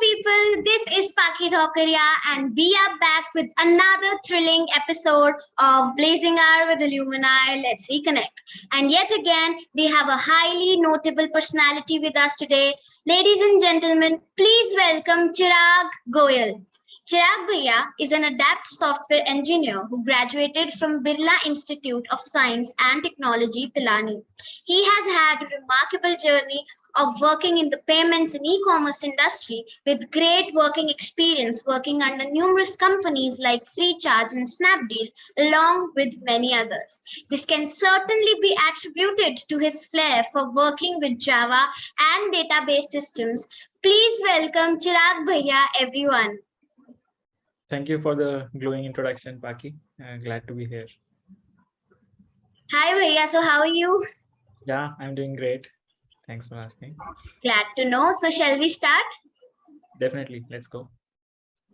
people, this is Paki Dhokaria, and we are back with another thrilling episode of Blazing Hour with Alumni. Let's reconnect. And yet again, we have a highly notable personality with us today. Ladies and gentlemen, please welcome Chirag Goyal. Chirag Bhaiya is an adept software engineer who graduated from Birla Institute of Science and Technology, Pilani. He has had a remarkable journey of working in the payments and e-commerce industry with great working experience working under numerous companies like Freecharge and Snapdeal, along with many others. This can certainly be attributed to his flair for working with Java and database systems. Please welcome Chirag Bhaiya, everyone. Thank you for the glowing introduction, Paki. Glad to be here. Hi, Bhaiya. So how are you? Yeah, I'm doing great. Thanks for asking. Glad to know. So shall we start? Definitely. Let's go.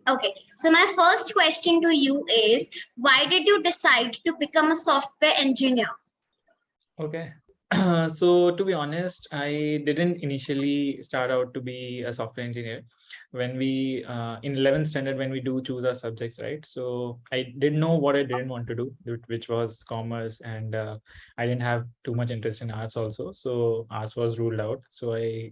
Okay. So my first question to you is, why did you decide to become a software engineer? Okay. So to be honest, I didn't initially start out to be a software engineer. When we in 11th standard, when we do choose our subjects, right? So I didn't know what I didn't want to do, which was commerce, and I didn't have too much interest in arts also. So arts was ruled out. So I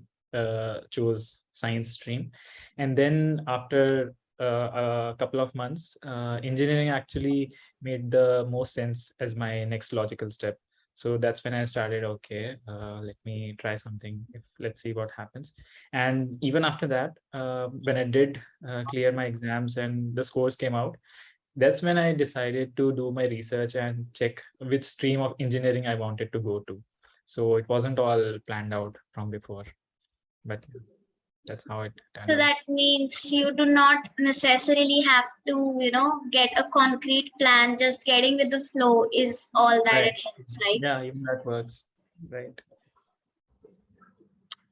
chose science stream, and then after a couple of months, engineering actually made the most sense as my next logical step. So that's when I started, okay, let me try something. Let's see what happens. And even after that, when I did clear my exams and the scores came out, that's when I decided to do my research and check which stream of engineering I wanted to go to. So it wasn't all planned out from before, but that's how it turned So out. that means you do not necessarily have to, get a concrete plan. Just getting with the flow is all that Right. it helps, right? Yeah, even that works. Right.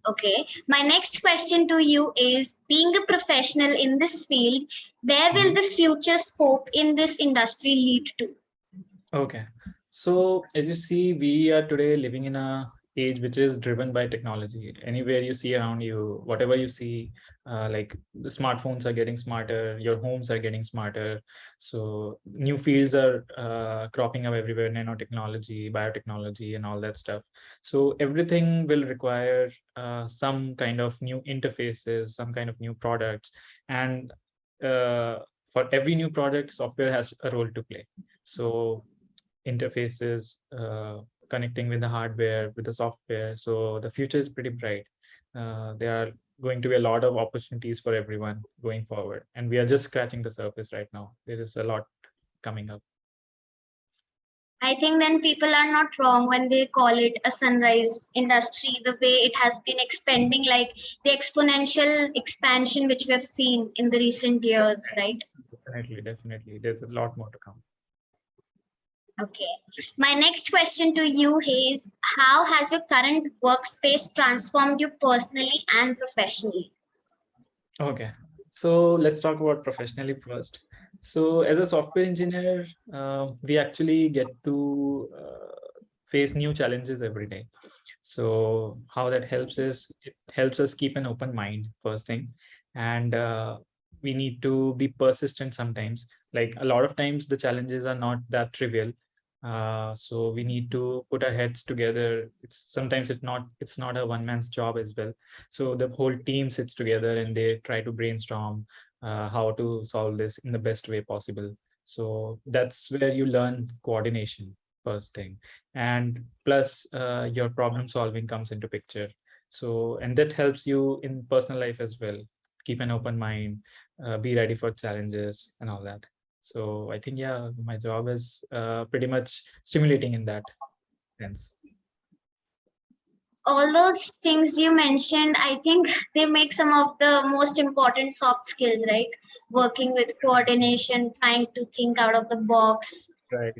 Okay. My next question to you is, being a professional in this field, where will the future scope in this industry lead to? Okay. So as you see, we are today living in a age which is driven by technology. Anywhere you see around you, whatever you see, like the smartphones are getting smarter, your homes are getting smarter. So new fields are cropping up everywhere, nanotechnology, biotechnology, and all that stuff. So everything will require some kind of new interfaces, some kind of new products. And for every new product, software has a role to play. So interfaces, connecting with the hardware, with the software. So the future is pretty bright. There are going to be a lot of opportunities for everyone going forward. And we are just scratching the surface right now. There is a lot coming up. I think then people are not wrong when they call it a sunrise industry, the way it has been expanding, like the exponential expansion which we have seen in the recent years, right? Definitely. There's a lot more to come. Okay. My next question to you is, how has your current workspace transformed you personally and professionally? Okay. So let's talk about professionally first. So as a software engineer, we actually get to face new challenges every day. So how that helps is, it helps us keep an open mind, first thing. And we need to be persistent sometimes. Like a lot of times the challenges are not that trivial. So we need to put our heads together. Sometimes it's not a one man's job as well. So the whole team sits together and they try to brainstorm how to solve this in the best way possible. So that's where you learn coordination, first thing. And plus your problem solving comes into picture. So, and that helps you in personal life as well. Keep an open mind, be ready for challenges and all that. So I think, yeah, my job is pretty much stimulating in that sense. All those things you mentioned, I think they make some of the most important soft skills, right? Working with coordination, trying to think out of the box. Right,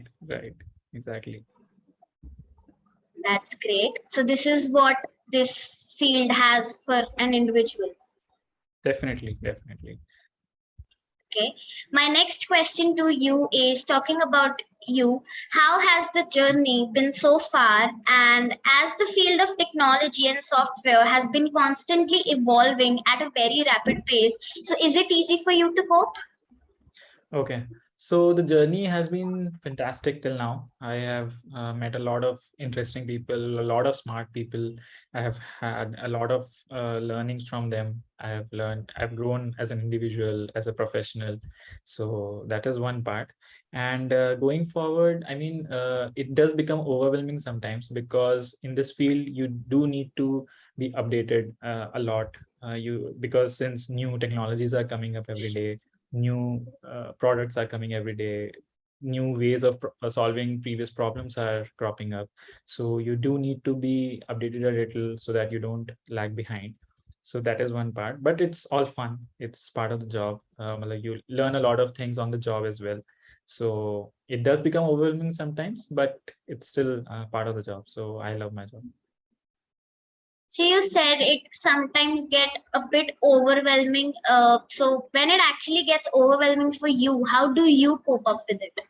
exactly. That's great. So this is what this field has for an individual. Definitely. Okay. My next question to you is, talking about you, how has the journey been so far? And as the field of technology and software has been constantly evolving at a very rapid pace, so is it easy for you to cope? Okay. So the journey has been fantastic till now. I have met a lot of interesting people, a lot of smart people. I have had a lot of learnings from them. I've grown as an individual, as a professional. So that is one part. And going forward, I mean, it does become overwhelming sometimes because in this field, you do need to be updated a lot. Because since new technologies are coming up every day, new products are coming every day, new ways of solving previous problems are cropping up, so you do need to be updated a little so that you don't lag behind. So that is one part, but it's all fun, it's part of the job. Like you learn a lot of things on the job as well, so it does become overwhelming sometimes, but it's still part of the job, so I love my job. So you said it sometimes get a bit overwhelming. So when it actually gets overwhelming for you, how do you cope up with it?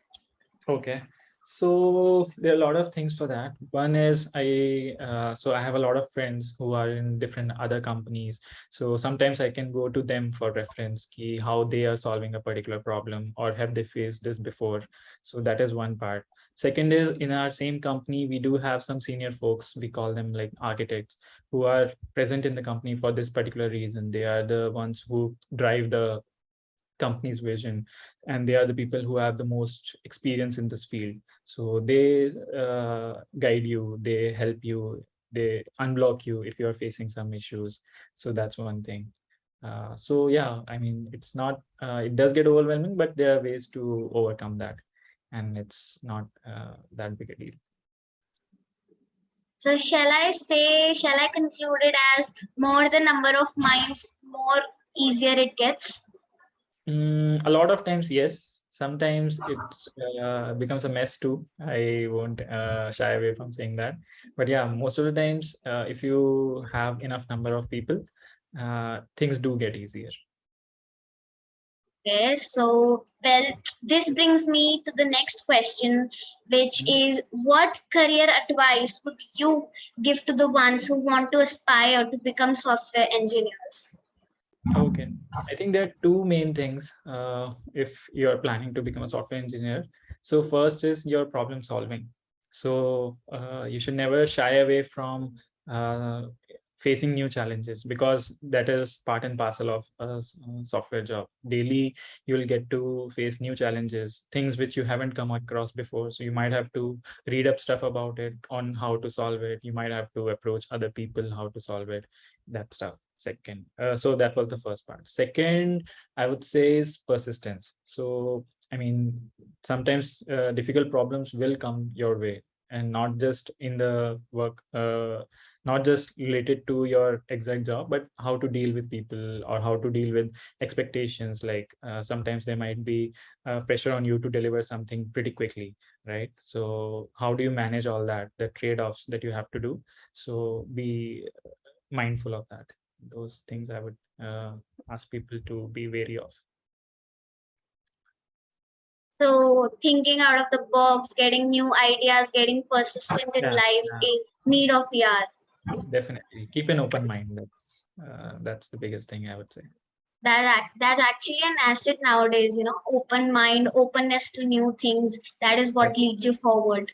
Okay. So there are a lot of things for that. One is so I have a lot of friends who are in different other companies. So sometimes I can go to them for reference, key how they are solving a particular problem or have they faced this before. So that is one part. Second is in our same company, we do have some senior folks, we call them like architects, who are present in the company for this particular reason. They are the ones who drive the company's vision, and they are the people who have the most experience in this field, so they guide you, they help you, they unblock you if you're facing some issues. So that's one thing. So yeah, I mean, it's not it does get overwhelming, but there are ways to overcome that, and it's not that big a deal. So shall I conclude it as more the number of minds, more easier it gets? A lot of times, yes. Sometimes it becomes a mess too. I won't shy away from saying that. But yeah, most of the times, if you have enough number of people, things do get easier. Okay, so well, this brings me to the next question, which is what career advice would you give to the ones who want to aspire to become software engineers? Okay. I think there are two main things if you're planning to become a software engineer. So first is your problem solving. So you should never shy away from uh, facing new challenges, because that is part and parcel of a software job. Daily, you'll get to face new challenges, things which you haven't come across before. So you might have to read up stuff about it, on how to solve it. You might have to approach other people how to solve it, that stuff. Second, so that was the first part. Second, I would say, is persistence. So I mean, sometimes difficult problems will come your way, and not just in the work, not just related to your exact job, but how to deal with people or how to deal with expectations. Like sometimes there might be pressure on you to deliver something pretty quickly, right? So how do you manage all that, the trade-offs that you have to do? So be mindful of that. Those things I would ask people to be wary of. So thinking out of the box, getting new ideas, getting persistent in Yeah, life yeah, is need of the hour. definitely. Keep an open mind. That's the biggest thing I would say. That's actually an asset nowadays. Open mind, openness to new things. That is what Right, leads you forward.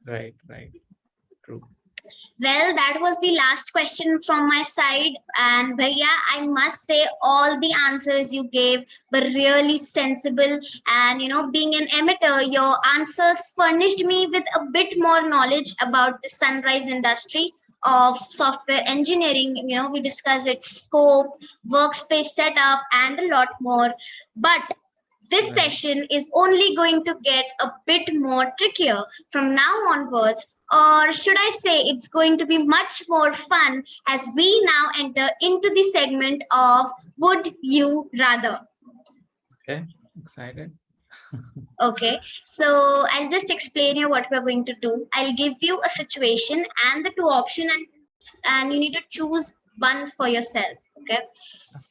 right, right. True. Well, that was the last question from my side. And Bhaiya, I must say all the answers you gave were really sensible. And being an amateur, your answers furnished me with a bit more knowledge about the sunrise industry of software engineering. We discussed its scope, workspace setup, and a lot more. But this Right. session is only going to get a bit more trickier from now onwards, or should I say it's going to be much more fun as we now enter into the segment of Would You Rather? Okay. Excited. Okay, so I'll just explain you what we're going to do. I'll give you a situation and the two options, and you need to choose one for yourself. Okay,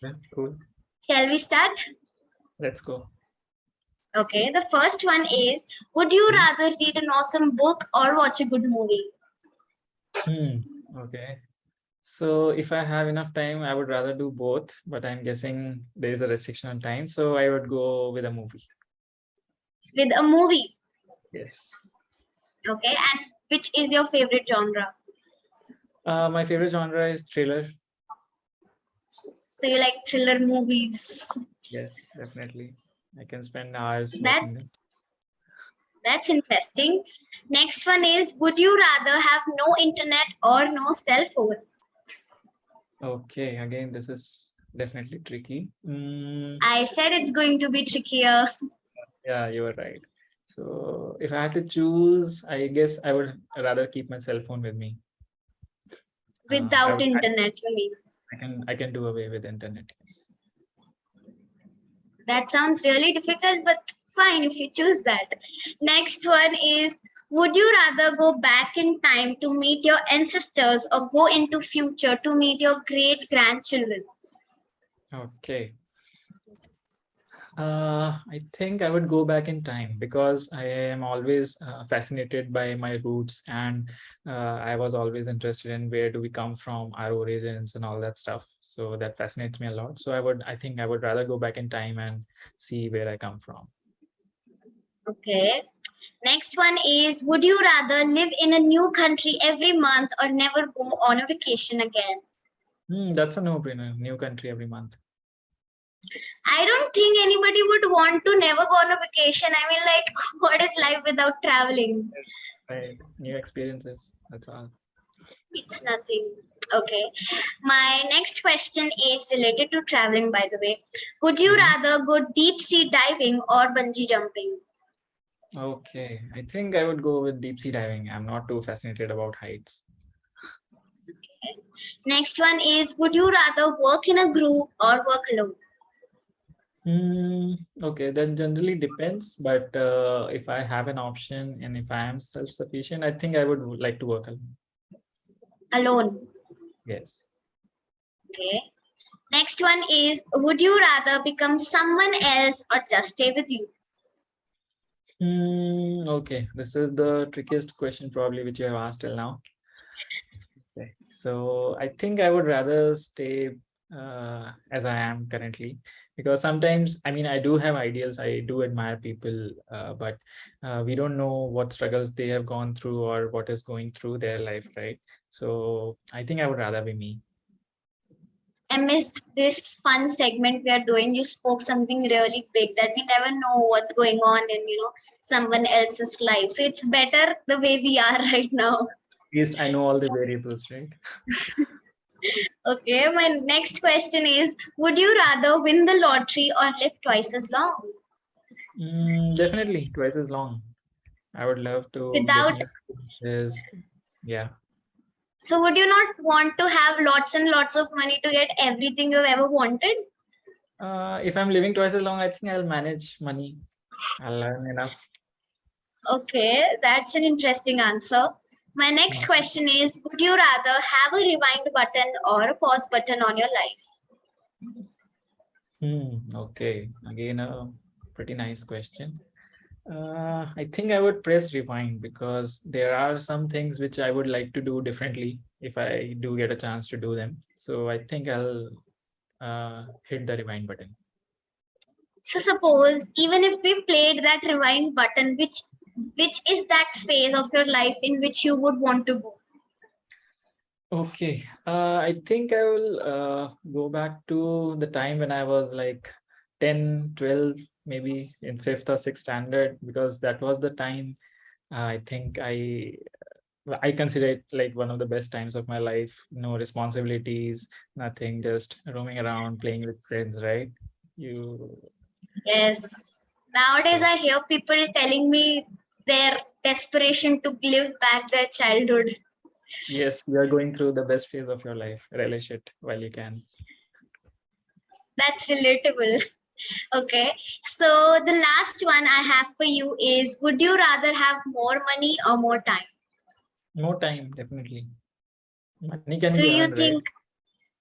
Okay. Cool. shall we start? Let's go. Okay, the first one is, would you rather read an awesome book or watch a good movie? Okay. So if I have enough time, I would rather do both, but I'm guessing there is a restriction on time, so I would go with a movie. With a movie. Yes. Okay, and which is your favorite genre? My favorite genre is thriller. So you like thriller movies. Yes, definitely. I can spend hours watching them. That's interesting. Next one is, would you rather have no internet or no cell phone? Okay, again, this is definitely tricky. I said it's going to be trickier. Yeah, you are right. So if I had to choose, I guess I would rather keep my cell phone with me. Without internet, you mean? I can do away with internet. Yes. That sounds really difficult, but fine if you choose that. Next one is, would you rather go back in time to meet your ancestors or go into future to meet your great grandchildren? Okay. I think I would go back in time because I am always fascinated by my roots, and I was always interested in where do we come from, our origins, and all that stuff. So that fascinates me a lot. So I think I would rather go back in time and see where I come from. Okay. Next one is, would you rather live in a new country every month or never go on a vacation again? That's a no-brainer. New country every month. I don't think anybody would want to never go on a vacation. I mean, like, what is life without traveling? Right. New experiences. That's all. It's nothing. Okay. My next question is related to traveling, by the way. Would you rather go deep sea diving or bungee jumping? Okay. I think I would go with deep sea diving. I'm not too fascinated about heights. Okay. Next one is, would you rather work in a group or work alone? Okay, that generally depends. But if I have an option and if I am self-sufficient, I think I would like to work alone. Alone. Yes. Okay. Next one is, would you rather become someone else or just stay with you? Okay, this is the trickiest question probably which you have asked till now. Okay. So I think I would rather stay as I am currently, because sometimes, I mean, I do have ideals, I do admire people, but we don't know what struggles they have gone through or what is going through their life, right? So I think I would rather be me. I missed this fun segment we are doing. You spoke something really big that we never know what's going on in, someone else's life. So it's better the way we are right now. At least I know all the variables, right? Okay, my next question is, would you rather win the lottery or live twice as long? Definitely twice as long. I would love to get Without, new experiences. Yeah. so would you not want to have lots and lots of money to get everything you've ever wanted? If I'm living twice as long, I think I'll manage money. I'll learn enough. Okay, that's an interesting answer. My next question is, would you rather have a rewind button or a pause button on your life? Okay. Again, a pretty nice question. I think I would press rewind because there are some things which I would like to do differently if I do get a chance to do them. So I think I'll hit the rewind button. So suppose even if we played that rewind button, which is that phase of your life in which you would want to go? Okay. I think I will go back to the time when I was like 10, 12, maybe in fifth or sixth standard, because that was the time I think I consider it like one of the best times of my life. No responsibilities, nothing, just roaming around, playing with friends, right? You. Yes. Nowadays, So, I hear people telling me their desperation to live back their childhood. yes, you are going through the best phase of your life. Relish it while you can. That's relatable. Okay. So the last one I have for you is, would you rather have more money or more time? More time, definitely. Money can So be you earned, right? think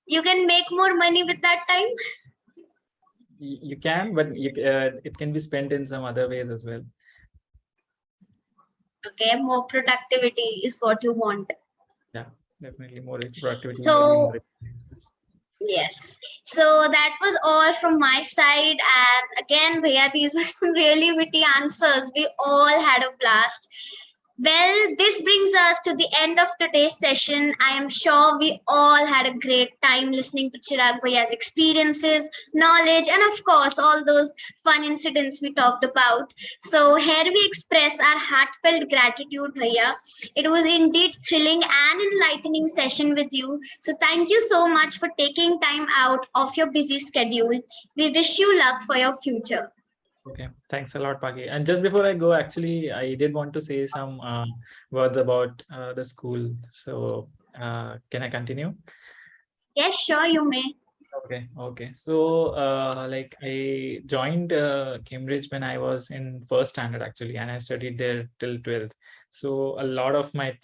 you can make more money with that time? You can, but it can be spent in some other ways as well. Okay, more productivity is what you want. Yeah, definitely more productivity, maybe So more experiences. yes. So that was all from my side. And again, Bhaiya, these were some really witty answers. We all had a blast. Well, this brings us to the end of today's session. I am sure we all had a great time listening to Chirag Bhaiya's experiences, knowledge, and of course, all those fun incidents we talked about. So, here we express our heartfelt gratitude, Bhaiya. It was indeed thrilling and enlightening session with you. So, thank you so much for taking time out of your busy schedule. We wish you luck for your future. Okay, thanks a lot, Paki. And just before I go, actually, I did want to say some words about the school. So, can I continue? Yes, sure, you may. Okay. So, like I joined Cambridge when I was in first standard actually, and I studied there till 12th. So a lot of my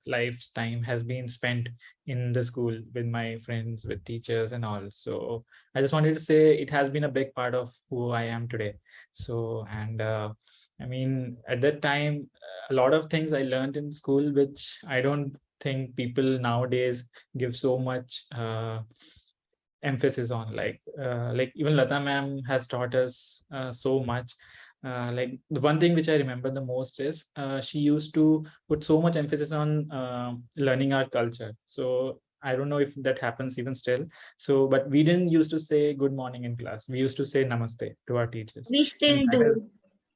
life's time has been spent in the school with my friends, with teachers and all. So I just wanted to say it has been a big part of who I am today. So, and I mean, at that time, a lot of things I learned in school, which I don't think people nowadays give so much emphasis on, like even Lata ma'am has taught us so much. Like the one thing which I remember the most is she used to put so much emphasis on learning our culture. So I don't know if that happens even still. So, but we didn't used to say good morning in class. We used to say namaste to our teachers. We And still that is, do.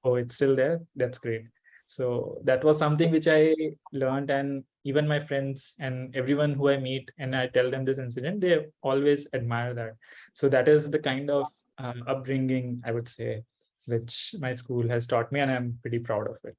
oh, it's still there. That's great. So that was something which I learned, and even my friends and everyone who I meet and I tell them this incident, they always admire that. So that is the kind of upbringing, I would say, which my school has taught me, and I'm pretty proud of it.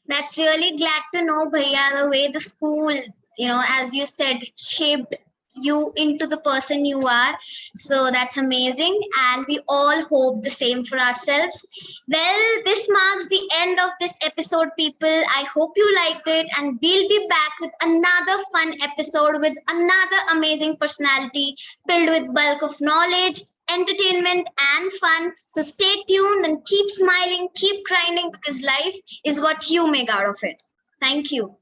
That's really glad to know, Bhaiya, the way the school, as you said, shaped you into the person you are. So that's amazing. And we all hope the same for ourselves. Well, this marks the end of this episode, people. I hope you liked it. And we'll be back with another fun episode with another amazing personality filled with bulk of knowledge, entertainment, and fun. So stay tuned and keep smiling, keep grinding because life is what you make out of it. Thank you.